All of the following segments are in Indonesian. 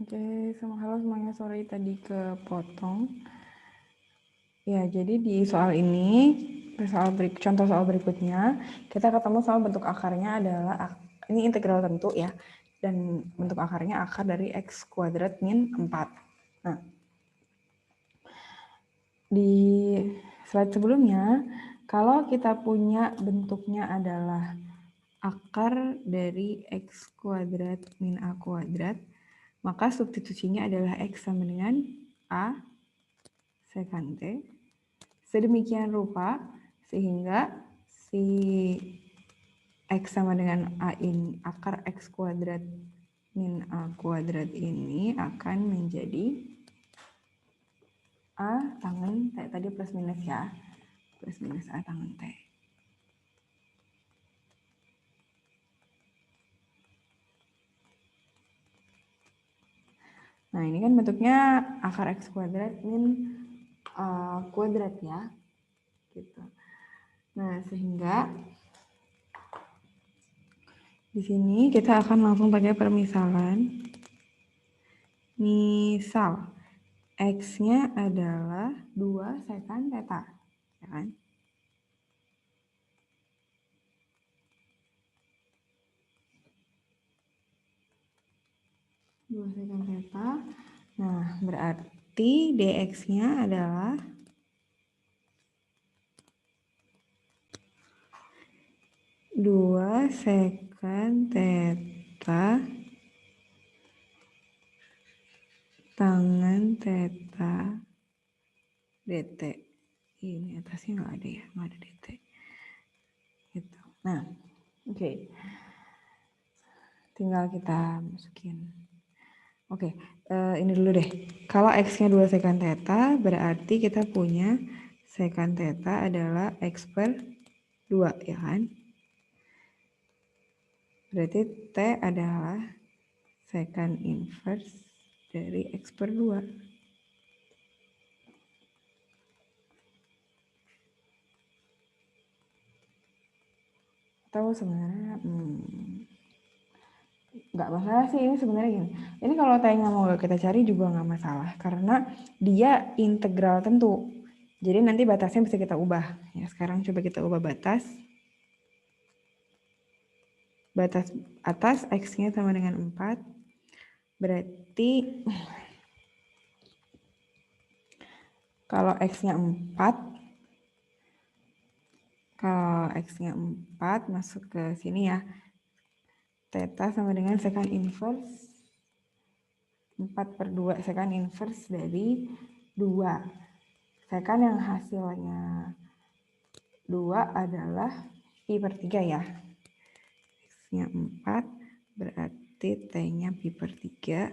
Oke, halo semuanya, sorry tadi kepotong. Ya, jadi di soal ini, contoh soal berikutnya, kita ketemu sama bentuk akarnya adalah, ini integral tentu ya, dan bentuk akarnya akar dari x kuadrat min 4. Nah, di slide sebelumnya, kalau kita punya bentuknya adalah akar dari x kuadrat min a kuadrat, maka substitusinya adalah x sama dengan a sekant t. Sedemikian rupa sehingga si x sama dengan a in akar x kuadrat min a kuadrat ini akan menjadi a tangen t, tadi plus minus ya, plus minus a tangen t. Nah, ini kan bentuknya akar x kuadrat min a kuadrat ya, gitu. Nah, sehingga di sini kita akan langsung pakai permisalan. Misal x-nya adalah 2 sekant theta, ya kan? Dua sekant theta. Nah, berarti dx-nya adalah 2 sekant theta tangen theta dt. Ini atasnya nggak ada ya, nggak ada dt. Gitu. Nah, oke. Tinggal kita masukin. Oke, ini dulu deh. Kalau x-nya 2 sekant theta, berarti kita punya sekant theta adalah x per 2, ya kan? Berarti T adalah secant inverse dari X per 2. Atau sebenarnya nggak masalah sih, ini sebenarnya gini. Ini kalau T-nya mau kita cari juga nggak masalah, karena dia integral tentu. Jadi nanti batasnya bisa kita ubah. Ya, sekarang coba kita ubah batas. Batas atas X-nya sama dengan 4. Berarti kalau X-nya 4, kalau X-nya 4 masuk ke sini ya. Theta sama dengan secant inverse 4 per 2 secant inverse dari 2. Secant yang hasilnya 2 adalah pi per 3 ya. X-nya 4 berarti T-nya pi per 3.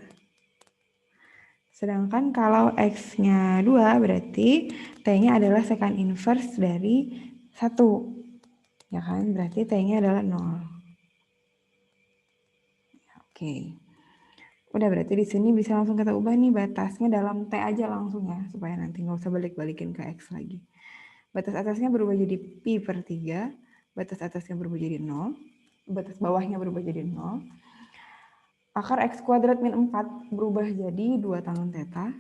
Sedangkan kalau X-nya 2 berarti T-nya adalah secant inverse dari 1. Ya kan? Berarti T-nya adalah 0. Oke. Udah berarti di sini bisa langsung kita ubah nih batasnya dalam T aja langsung ya. Supaya nanti nggak usah balik-balikin ke X lagi. Batas atasnya berubah jadi pi per 3. Batas atasnya berubah jadi 0. Batas bawahnya berubah jadi 0. Akar X kuadrat min 4 berubah jadi 2 tangen theta.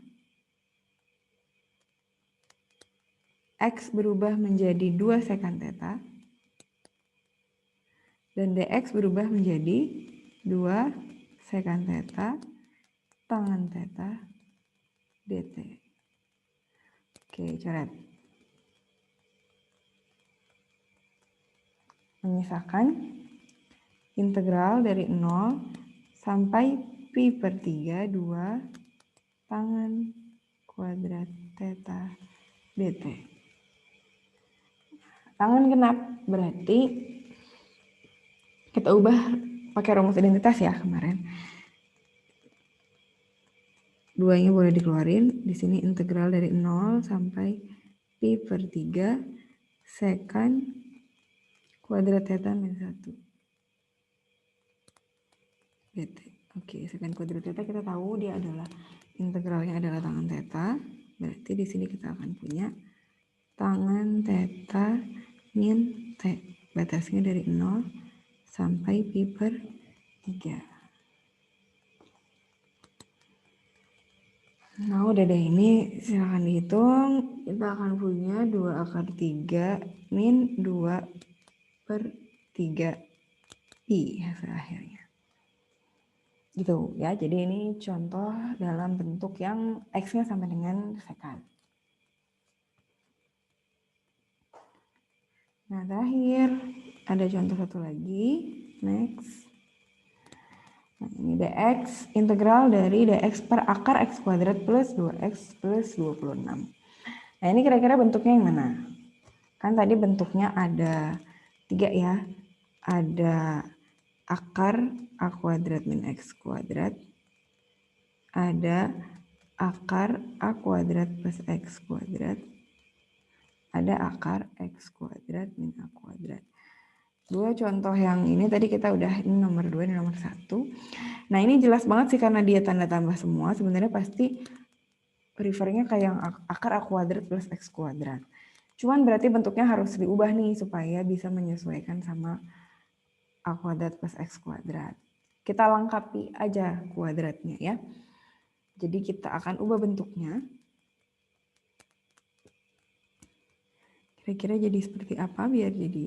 X berubah menjadi 2 sekant theta. Dan dx berubah menjadi 2 sekant theta tangen theta dt. Oke, coret. Menyisakan integral dari 0 sampai pi per 3 2 tangen kuadrat theta dt. Tangen genap berarti kita ubah pakai rumus identitas ya kemarin. 2-nya boleh dikeluarin. Di sini integral dari 0 sampai pi per 3 sekant kuadrat theta min 1 dt. Oke, sekant kuadrat theta kita tahu dia adalah integralnya adalah tangen theta. Berarti di sini kita akan punya tangen theta min t. Batasnya dari 0 sampai pi per 3. Nah udah deh, ini silahkan dihitung. Kita akan punya 2 akar 3 min 2/3 I hasil akhirnya. Gitu ya, jadi ini contoh dalam bentuk yang X-nya sama dengan sekant. Nah terakhir, ada contoh satu lagi, next. Nah, ini dx integral dari dx per akar x kuadrat plus 2x plus 26. Nah ini kira-kira bentuknya yang mana? Kan tadi bentuknya ada 3 ya. Ada akar a kuadrat min x kuadrat. Ada akar a kuadrat plus x kuadrat. Ada akar x kuadrat min a kuadrat. Dua contoh yang ini tadi kita udah, ini nomor 2, ini nomor 1. Nah ini jelas banget sih karena dia tanda tambah semua, sebenarnya pasti refernya kayak yang akar a kuadrat plus x kuadrat. Cuman berarti bentuknya harus diubah nih supaya bisa menyesuaikan sama a kuadrat plus x kuadrat. Kita lengkapi aja kuadratnya ya. Jadi kita akan ubah bentuknya. Kira-kira jadi seperti apa biar jadi,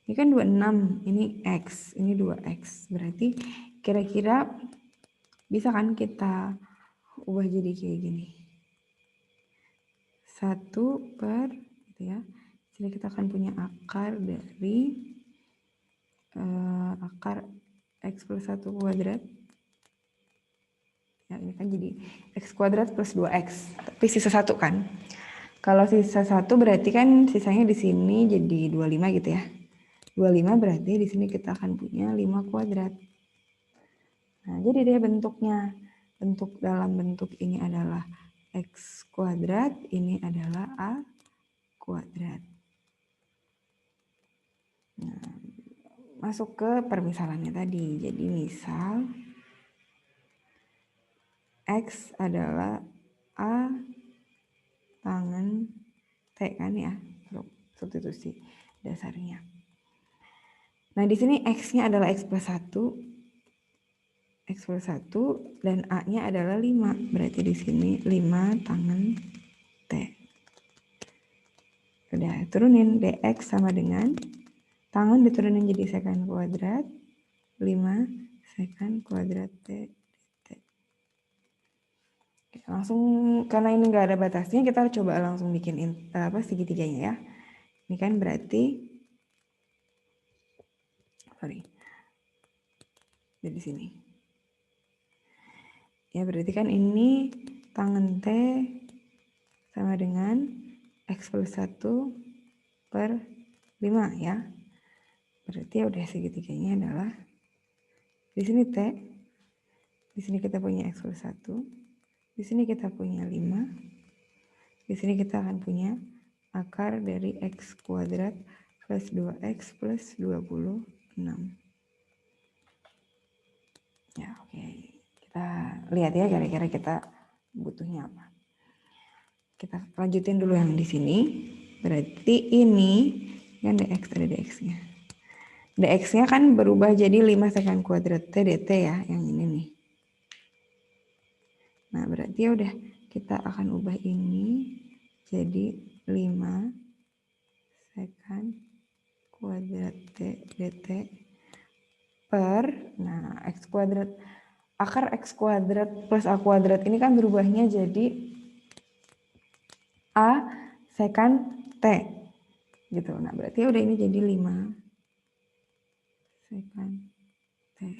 ini kan 26, ini X, ini 2X. Berarti kira-kira bisa kan kita ubah jadi kayak gini. 1/, gitu ya. Jadi kita akan punya akar dari akar X plus 1 kuadrat. Ya, ini kan jadi X kuadrat plus 2X. Tapi sisa 1 kan. Kalau sisa 1 berarti kan sisanya di sini jadi 25 gitu ya. 25 berarti di sini kita akan punya 5 kuadrat. Nah, jadi dia bentuknya. Bentuk dalam bentuk ini adalah X kuadrat, ini adalah A kuadrat. Nah, masuk ke permisalannya tadi. Jadi misal X adalah A tangen T kan ya, substitusi dasarnya. Nah, di sini X-nya adalah X plus 1, X plus 1, dan A-nya adalah 5. Berarti di sini 5 tangen T. Udah, turunin dx sama dengan, tangen diturunin jadi sekant kuadrat, 5 sekant kuadrat T dt. Oke, langsung, karena ini nggak ada batasnya, kita coba langsung bikin segitiganya ya. Ini kan berarti, dari sini. Ya berarti kan ini tangen T sama dengan X plus 1/5 ya. Berarti ya udah segitiganya adalah, di sini T, di sini kita punya X plus 1, di sini kita punya 5, di sini kita akan punya akar dari X kuadrat plus 2X plus 26. Ya oke, kita lihat ya kira-kira kita butuhnya apa. Kita lanjutin dulu yang di sini. Berarti ini kan dx, ada dx-nya. Dx-nya kan berubah jadi 5 sekant kuadrat T dt ya, yang ini nih. Nah, berarti ya udah kita akan ubah ini jadi 5 sekant kuadrat T dt per, nah X kuadrat, akar X kuadrat plus A kuadrat ini kan berubahnya jadi A sekant T gitu. Nah berarti udah ini jadi 5 sekant T.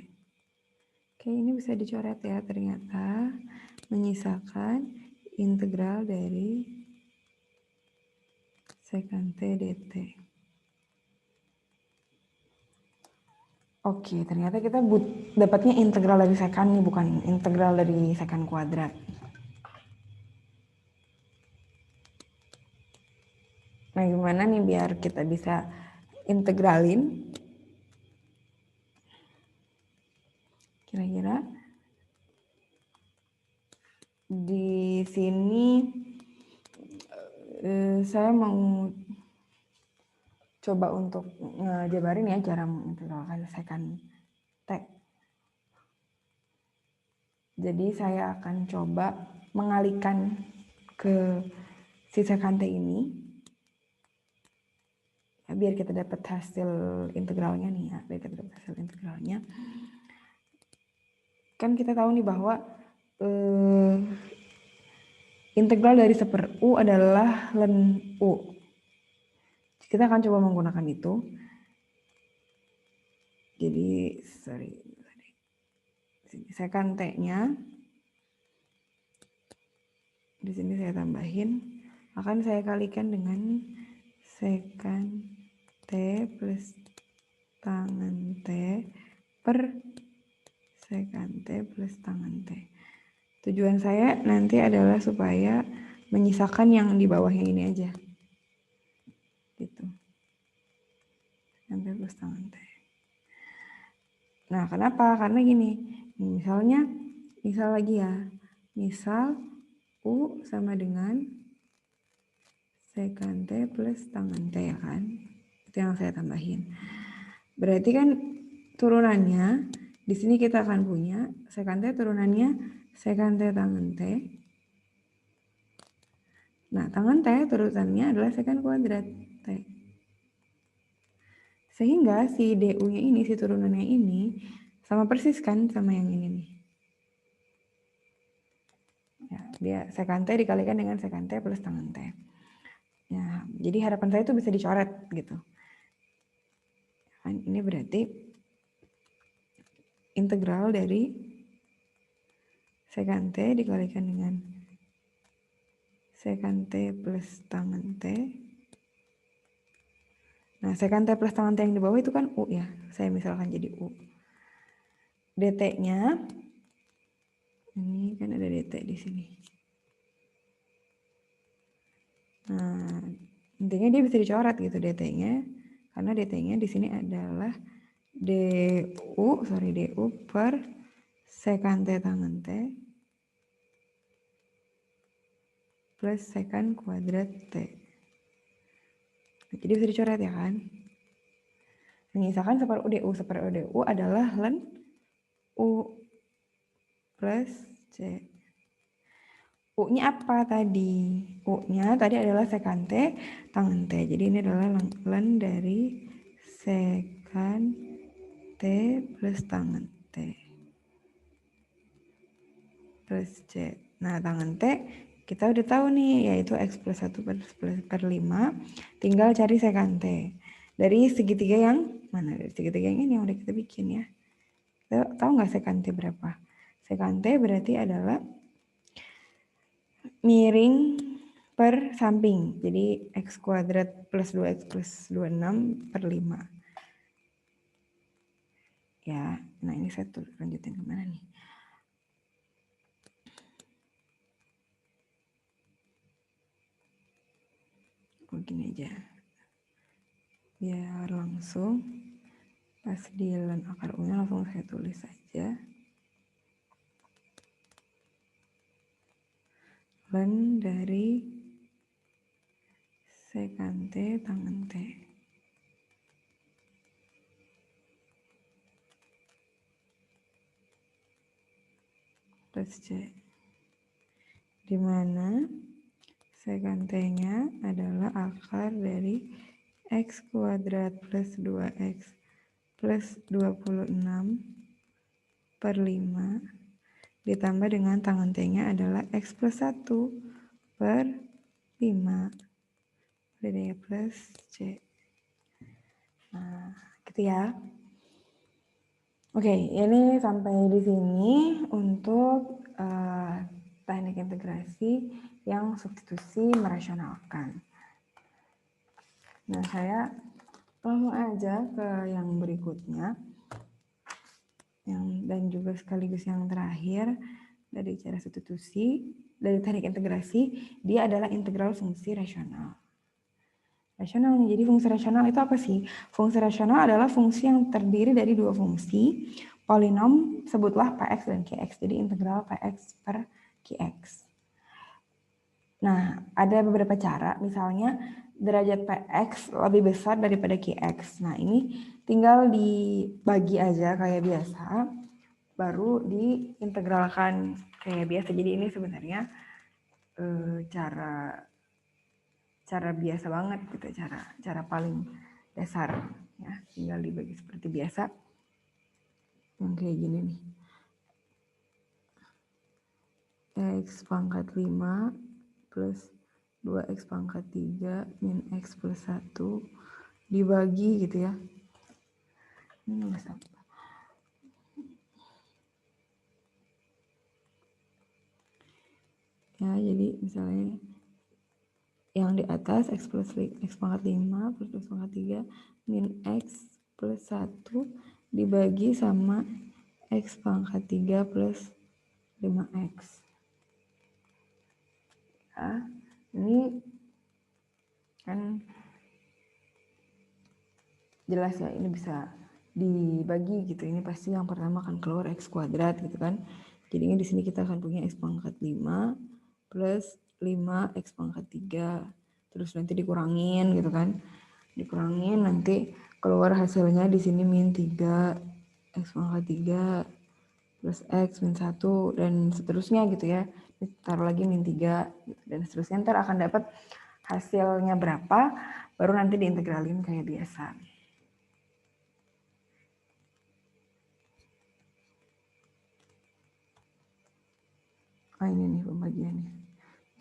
Oke, ini bisa dicoret ya, ternyata menyisakan integral dari sekant T dt. Oke, ternyata kita dapatnya integral dari sekant nih, bukan integral dari sekant kuadrat. Nah, gimana nih biar kita bisa integralin? Kira-kira di sini saya mau coba untuk ngejabarin ya cara mengintegralkan sekant T. Jadi saya akan coba mengalihkan ke si sekante ini, ya, biar kita dapat hasil integralnya nih ya, kan kita tahu nih bahwa integral dari 1/u adalah ln u. Kita akan coba menggunakan itu. Jadi, sekante-nya di sini saya tambahin, akan saya kalikan dengan sekant T plus tangen T per sekant T plus tangen T. Tujuan saya nanti adalah supaya menyisakan yang di bawahnya ini aja. Gitu. Sekant T plus tangen T. Nah, kenapa? Karena gini, misal lagi ya. Misal U sama dengan sekant T plus tangen T ya kan. Itu yang saya tambahin. Berarti kan turunannya di sini kita akan punya sekant T turunannya sekant T tangen T. Nah, tangen T turunannya adalah sekant kuadrat T. Sehingga si DU-nya ini, si turunannya ini sama persis kan sama yang ini nih. Ya, dia sekant T dikalikan dengan sekant T plus tangen T. Ya, jadi harapan saya itu bisa dicoret gitu. Ini berarti integral dari sekant T dikalikan dengan sekant T plus tangen T. Nah, sekant T plus tangen T yang di bawah itu kan U ya. Saya misalkan jadi U. DT-nya, ini kan ada DT di sini. Nah, intinya dia bisa dicoret gitu DT-nya. Karena DT-nya di sini adalah DU per sekant T tangen T plus sekant kuadrat T. Jadi bisa dicoret ya kan. Menyisakan 1/u DU. 1/u DU adalah ln U plus C. U-nya apa tadi? U-nya tadi adalah sekant T tangen T. Jadi ini adalah ln dari sekant T plus tangen T plus C. Nah, tangen T kita udah tahu nih, yaitu X plus 1 per 5. Tinggal cari sekant T. Dari segitiga yang mana? Dari segitiga yang ini yang udah kita bikin ya. Kita tahu nggak sekant T berapa? Sekant T berarti adalah miring per samping. Jadi X kuadrat plus 2X plus 26 per 5. Ya, nah ini saya lanjutin kemana nih? Begini aja. Biar langsung pas di ln akar U-nya langsung saya tulis saja. Ln dari sekant T tangen T. Plus C. Dimana sekant T-nya adalah akar dari X kuadrat plus 2X plus 26 per 5 ditambah dengan tangen T-nya adalah X plus 1 per 5 jadi plus C. Nah, gitu ya. Oke, ini sampai di sini untuk teknik integrasi yang substitusi merasionalkan. Nah, saya langsung aja ke yang berikutnya. Dan juga sekaligus yang terakhir dari cara substitusi, dari teknik integrasi, dia adalah integral fungsi rasional. Rasional nih, jadi fungsi rasional itu apa sih? Fungsi rasional adalah fungsi yang terdiri dari dua fungsi, polinom, sebutlah Px dan Qx, jadi integral Px per Qx. Nah, ada beberapa cara, misalnya derajat Px lebih besar daripada Qx. Nah, ini tinggal dibagi aja kayak biasa, baru diintegralkan kayak biasa. Jadi ini sebenarnya cara biasa banget gitu, cara paling dasar ya, tinggal dibagi seperti biasa yang kayak gini nih. X pangkat 5 plus 2x pangkat 3 min x plus 1 dibagi gitu ya. Ini nulis apa? Ya, jadi misalnya yang di atas x pangkat 5 plus x pangkat 3 min x plus 1 dibagi sama x pangkat 3 plus 5x. Ya, ini kan jelas ya, ini bisa dibagi gitu. Ini pasti yang pertama akan keluar x kuadrat gitu kan. Jadinya di sini kita akan punya x pangkat 5 plus 5x pangkat 3. Terus nanti dikurangin gitu kan. Dikurangin nanti keluar hasilnya di sini min 3 x pangkat 3 plus x min 1 dan seterusnya gitu ya. Taruh lagi min 3 gitu. Dan seterusnya ntar akan dapat hasilnya berapa, baru nanti diintegralin kayak biasa. Ah, ini nih pembagiannya.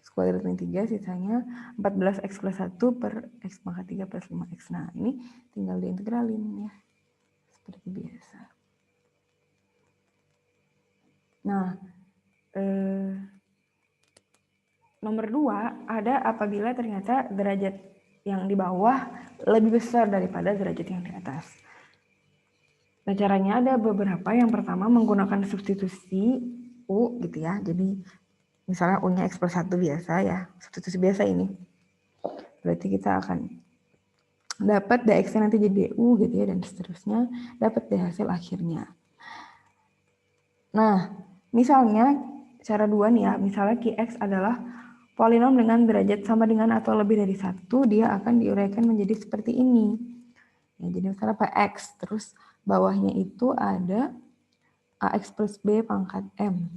X kuadrat min 3 sisanya 14x plus 1 per x pangkat 3 plus 5x. Nah, ini tinggal diintegralin ya. Seperti biasa. Nah, nomor 2 ada apabila ternyata derajat yang di bawah lebih besar daripada derajat yang di atas. Nah, caranya ada beberapa. Yang pertama menggunakan substitusi U gitu ya. Jadi misalnya U-nya X plus 1 biasa ya. Substitusi biasa ini. Berarti kita akan dapat dx-nya nanti jadi du gitu ya, dan seterusnya dapat deh hasil akhirnya. Nah, misalnya cara 2 nih ya, misalnya Qx adalah polinom dengan derajat sama dengan atau lebih dari 1, dia akan diuraikan menjadi seperti ini. Ya, jadi misalnya Px, terus bawahnya itu ada Ax plus B pangkat M.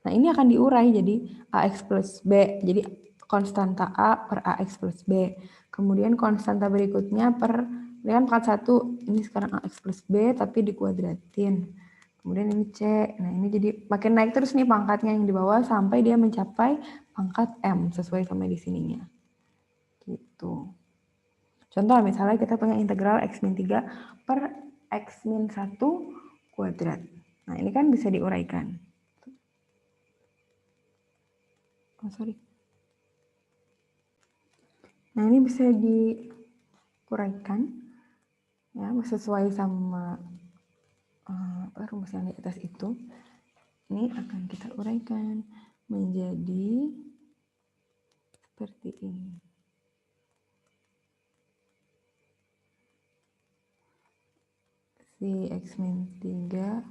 Nah, ini akan diurai jadi Ax plus B, jadi konstanta A per Ax plus B. Kemudian konstanta berikutnya per, ini kan pangkat 1, ini sekarang Ax plus B tapi dikuadratin. Kemudian ini C, nah ini jadi makin naik terus nih pangkatnya yang di bawah sampai dia mencapai pangkat M sesuai sama di sininya. Gitu. Contoh misalnya kita punya integral X min 3 per X min 1 kuadrat. Nah, ini kan bisa diuraikan. Oh, sorry. Nah, ini bisa diuraikan ya, sesuai sama rumus yang di atas itu. Ini akan kita uraikan menjadi seperti ini. Si X min 3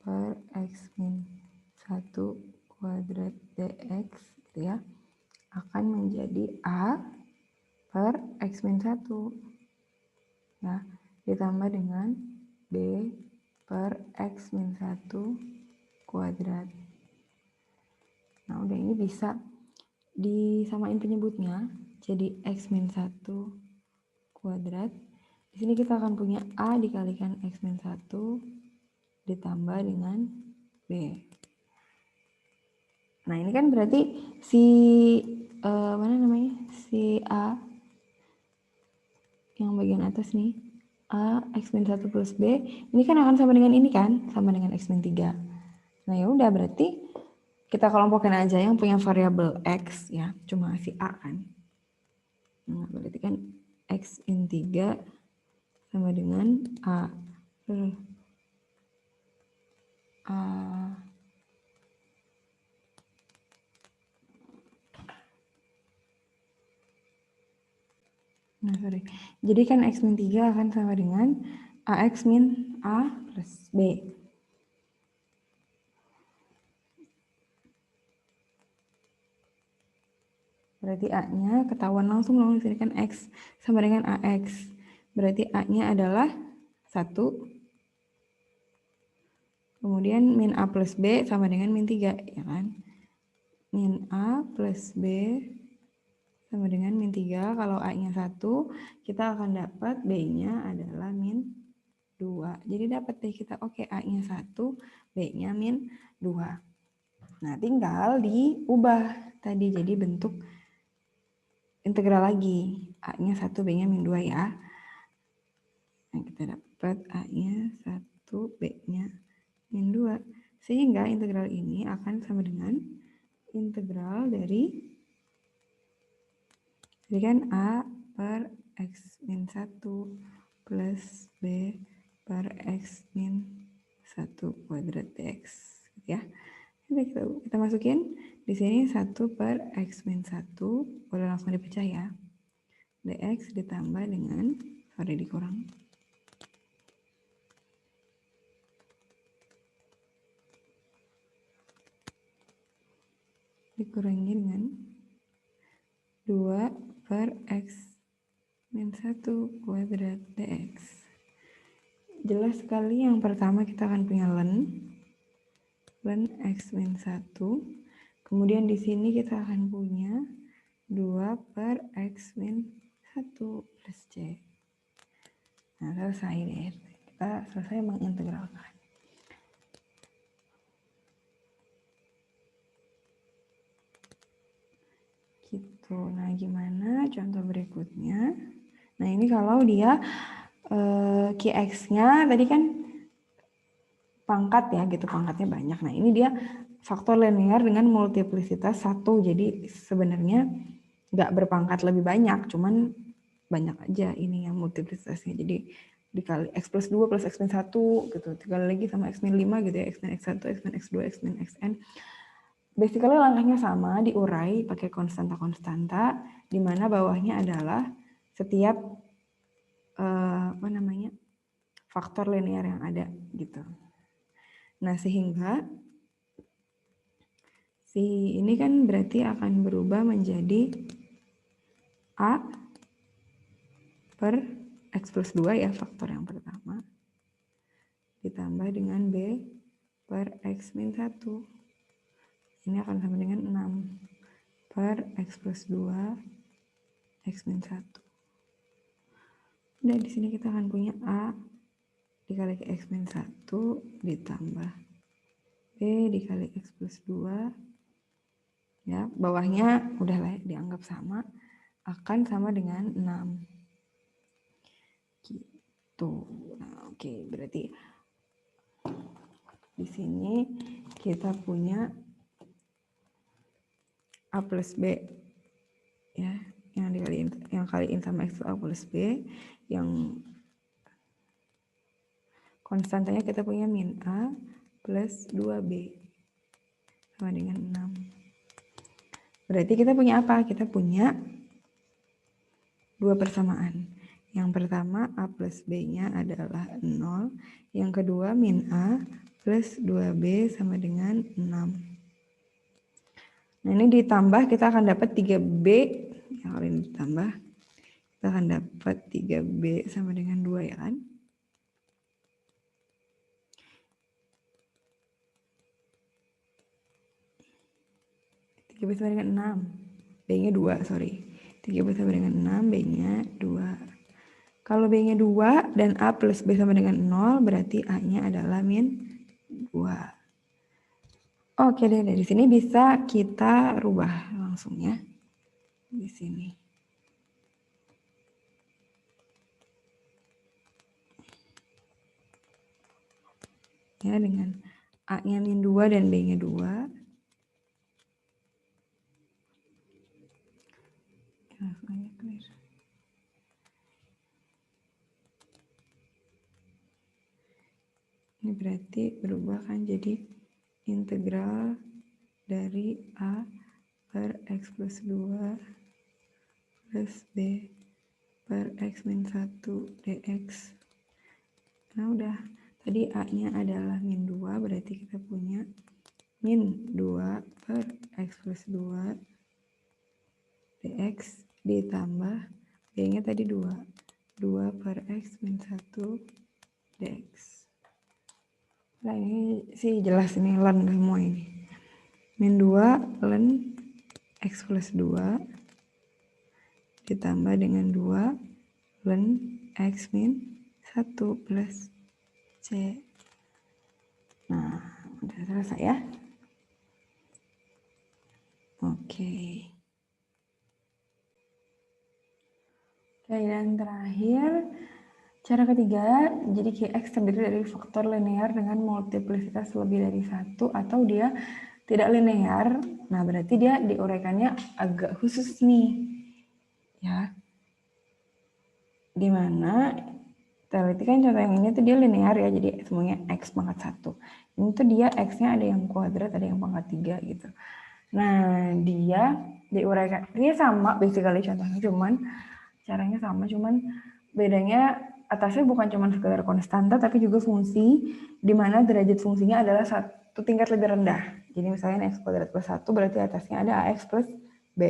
per X min 1 kuadrat dx gitu ya, akan menjadi A per X min 1 ya, ditambah dengan B per X min 1 kuadrat. Nah, udah ini bisa disamain penyebutnya jadi X min 1 kuadrat. Di sini kita akan punya A dikalikan X min 1 ditambah dengan B. Nah, ini kan berarti si si A yang bagian atas nih, A X min 1 plus B, ini kan akan sama dengan ini kan, sama dengan X min 3. Nah, ya udah berarti kita kelompokin aja yang punya variabel X ya, cuma si A kan. Nah, berarti kan X min 3 sama dengan A per A. Nah, sorry. Jadi kan X min 3 akan sama dengan AX min A plus B. Berarti A-nya ketahuan langsung di sini kan X sama dengan AX. Berarti A-nya adalah 1. Kemudian min A plus B sama dengan min 3, ya kan? min A plus B sama dengan min 3. Kalau A-nya 1, kita akan dapat B-nya adalah min 2. Jadi dapat deh kita, oke, A-nya 1, B-nya min 2. Nah, tinggal diubah tadi jadi bentuk integral lagi. A-nya 1, B-nya min 2 ya. Nah, kita dapat A-nya 1, B-nya min 2. Sehingga integral ini akan sama dengan integral dari jadi kan A per X min 1 plus B per X min 1 kuadrat dx. Ya. Jadi kita masukin di sini 1 per X min 1, boleh langsung dipecah ya. Dx ditambah dengan, sorry dikurang. Dikurangi dengan 2 per X min 1 kuadrat dx. Jelas sekali yang pertama kita akan punya ln X min 1. Kemudian di sini kita akan punya 2 per X min 1 plus C. Nah, selesai deh. Kita selesai mengintegralkan. Gitu. Nah, gimana contoh berikutnya? Nah, ini kalau dia Qx-nya tadi kan pangkat ya gitu, pangkatnya banyak. Nah, ini dia faktor linear dengan multiplisitas 1. Jadi sebenarnya nggak berpangkat lebih banyak, cuman banyak aja ini yang multiplisitasnya. Jadi dikali X plus 2 plus X min 1 gitu. Dikali lagi sama X min 5 gitu ya. X min X1, X min X2, X min Xn. Basically langkahnya sama, diurai pakai konstanta-konstanta, di mana bawahnya adalah setiap faktor linear yang ada gitu. Nah, sehingga si ini kan berarti akan berubah menjadi A per X plus 2 ya, faktor yang pertama, ditambah dengan B per X min 1. Ini akan sama dengan 6 per X plus 2 X min 1. Dan di sini kita akan punya A dikali X min 1 ditambah B dikali X plus 2. Ya, bawahnya udah lah dianggap sama, akan sama dengan 6. Gitu. Nah, oke, berarti di sini kita punya A plus B ya, yang kaliin sama X A plus B, yang konstantanya kita punya min A plus 2B sama dengan 6. Berarti kita punya apa? Kita punya dua persamaan. Yang pertama A plus B-nya adalah 0. Yang kedua min A plus 2B sama dengan 6. Nah, ini ditambah kita akan dapat 3B. Ya, kalau ini ditambah kita akan dapat 3B sama dengan 2 ya kan? B sama dengan 6. B-nya 2, sorry. 3B sama dengan 6, B-nya 2. Kalau B-nya 2 dan A plus B sama dengan 0, berarti A-nya adalah min 2. Oke deh, dari sini bisa kita rubah langsung ya. Di sini. Ya, dengan A-nya min 2 dan B-nya 2. Langsung aja clear. Ini berarti berubah kan jadi integral dari A per X plus 2 plus B per X min 1 dx. Nah udah, tadi A-nya adalah min 2, berarti kita punya min 2 per X plus 2 dx ditambah B-nya tadi 2 per X min 1 dx. Nah ini sih jelas ini ln semua ini. min 2 ln X plus 2 ditambah dengan 2 ln X min 1 plus C. Nah, udah selesai ya. Oke. Oke, dan terakhir, cara ketiga, jadi Qx terdiri dari faktor linear dengan multiplisitas lebih dari 1 atau dia tidak linear. Nah, berarti dia diuraikannya agak khusus nih. Ya. Dimana teoritis kan contoh yang ini tuh dia linear ya, jadi semuanya X pangkat 1. Ini tuh dia X-nya ada yang kuadrat, ada yang pangkat 3 gitu. Nah, dia diuraikan, dia sama basically contohnya, cuman caranya sama, cuman bedanya atasnya bukan cuma sekedar konstanta tapi juga fungsi, di mana derajat fungsinya adalah satu tingkat lebih rendah. Jadi misalnya X kuadrat plus 1 berarti atasnya ada AX plus B.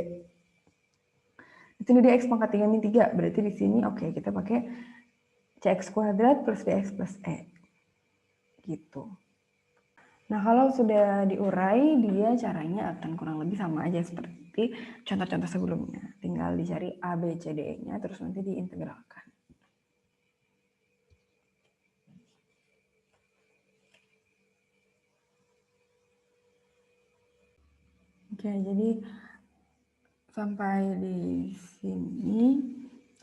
Di sini dia X pangkat 3 min 3, berarti di sini oke, kita pakai CX kuadrat plus DX plus E. Gitu. Nah, kalau sudah diurai, dia caranya akan kurang lebih sama aja seperti contoh-contoh sebelumnya. Tinggal dicari A, B, C, D, E-nya, terus nanti diintegralkan. Oke, jadi sampai di sini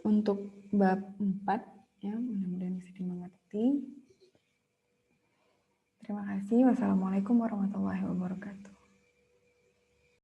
untuk bab 4 ya, mudah-mudahan bisa dimengerti. Terima kasih. Wassalamualaikum warahmatullahi wabarakatuh.